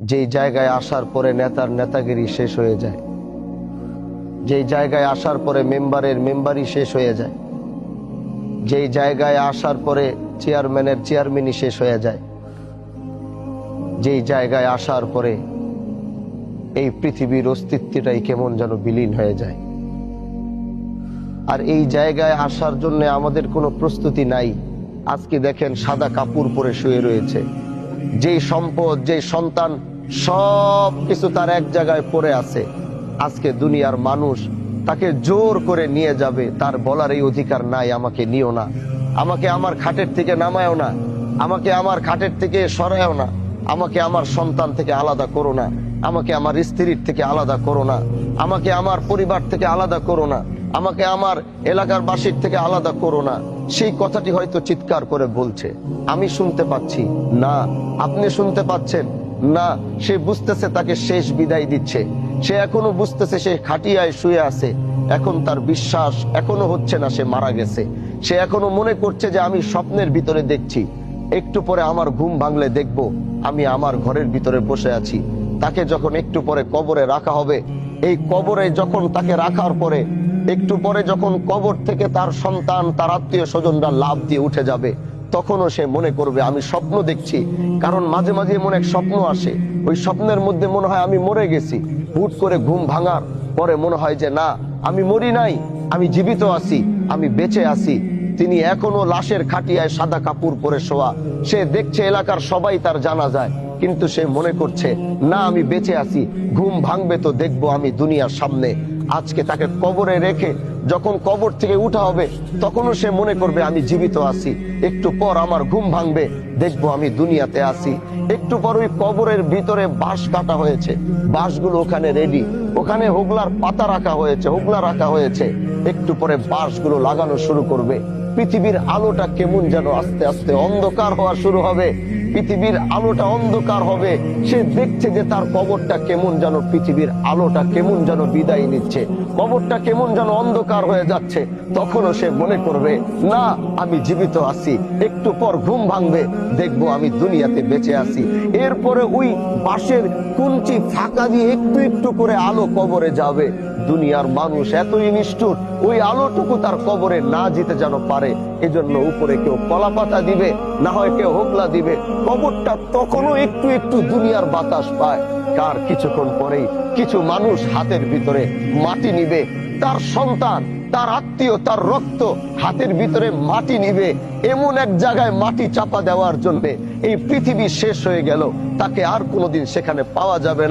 যেই জায়গায় আসার পরে নেতার নেতাগিরি শেষ হয়ে যায়, যেই জায়গায় আসার পরে মেম্বারের মেম্বারি শেষ হয়ে যায়, যেই জায়গায় আসার পরে চেয়ারম্যানের চেয়ারম্যানই শেষ হয়ে যায়, যেই জায়গায় আসার পরে এই পৃথিবীর অস্তিত্বটাই কেমন যেন বিলীন হয়ে যায়। আর এই জায়গায় আসার জন্য আমাদের কোনো প্রস্তুতি নাই। আজকে দেখেন সাদা কাপড় পরে শুয়ে রয়েছে, যেই সম্পদ যেই সন্তান সব কিছু তার এক জায়গায় পড়ে আছে। আজকে দুনিয়ার মানুষ তাকে জোর করে নিয়ে যাবে, তার বলার এই অধিকার নাই আমাকে নিও না, আমাকে আমার খাটের থেকে নামায়ও না, আমাকে আমার খাটের থেকে সরায়ও না, আমাকে আমার সন্তান থেকে আলাদা করো না, আমাকে আমার স্ত্রীর থেকে আলাদা করো না, আমাকে আমার পরিবার থেকে আলাদা করো না, আমাকে আমার এলাকার বাসীর থেকে আলাদা করো না। সেই কথাটি হয়তো চিৎকার করে বলছে, আমি শুনতে পাচ্ছি না, আপনি শুনতে পাচ্ছেন না। সে বুঝতেছে তাকে শেষ বিদায় দিচ্ছে, সে এখনো বুঝতেছে সে খাটিয়ায় শুয়ে আছে, এখন তার বিশ্বাস এখনো হচ্ছে না সে মারা গেছে। সে এখনো মনে করছে যে আমি স্বপ্নের ভিতরে দেখছি, একটু পরে আমার ঘুম ভাঙলে দেখব আমি আমার ঘরের ভিতরে বসে আছি। তাকে যখন একটু পরে কবরে রাখা হবে, এই কবরে যখন তাকে রাখার পরে একটু পরে যখন কবর থেকে তার সন্তান তার আত্মীয় স্বজনরা লাফ দিয়ে উঠে যাবে, তখনও সে মনে করবে আমি স্বপ্ন দেখছি। কারণ মাঝে মাঝে এমন এক স্বপ্ন আসে, ওই স্বপ্নের মধ্যে মনে হয় আমি মরে গেছি। হুট করে ঘুম ভাঙার পরে মনে হয় যে না, আমি মরি নাই, আমি জীবিত আছি, আমি বেঁচে আছি। তিনি এখনো লাশের খাটিয়ায় সাদা কাপড় পরে শোয়া। সে দেখছে এলাকার সবাই তার জানা যায়, কিন্তু সে মনে করছে না আমি বেঁচে আছি, ঘুম ভাঙবে তো দেখবো আমি দুনিয়ার সামনে। আজকে তাকে কবরে রেখে যখন কবর থেকে উঠা হবে, তখনও সে মনে করবে আমি জীবিত আছি, একটু পর আমার ঘুম ভাঙবে, দেখবো আমি দুনিয়াতে আছি। একটু পর ওই কবরের ভিতরে বাঁশ কাটা হয়েছে, বাঁশগুলো ওখানে রেডি, ওখানে হোগলার পাতা রাখা হয়েছে, হোগলা রাখা হয়েছে। একটু পরে বাঁশগুলো লাগানো শুরু করবে। পৃথিবীর আলোটা কেমন যেন আস্তে আস্তে অন্ধকার হওয়া শুরু হবে, পৃথিবীর আলোটা অন্ধকার হবে। সে দেখছে যে তার কবরটা কেমন যেন, পৃথিবীর আলোটা কেমন যেন বিদায় নিচ্ছে, কবরটা কেমন যেন অন্ধকার হয়ে যাচ্ছে। তখনও সে মনে করবে না আমি জীবিত আছি, একটু পর ঘুম ভাঙবে, দেখবো আমি দুনিয়াতে বেঁচে আছি। এরপরে ওই বাঁশের কুঞ্চি ফাঁকা দিয়ে একটু একটু করে আলো কবরে যাবে। দুনিয়ার মানুষ এতই নিষ্ঠুর, ওই আলোটুকু তার কবরে না যেতে যেন পারে, এজন্য উপরে কেউ কলা পাতা দিবে, না হয় কেউ হোগলা দিবে। কবরটা তখনও একটু একটু দুনিয়ার বাতাস পায়। কার কিছুক্ষণ পরেই কিছু মানুষ হাতের ভিতরে মাটি নিবে, তার সন্তান তার আত্মীয় তার রক্ত হাতের ভিতরে মাটি নিবে, এমন এক জায়গায় মাটি চাপা দেওয়ার জন্য এই পৃথিবী শেষ হয়ে গেল, তাকে আর কোনোদিন সেখানে পাওয়া যাবে না।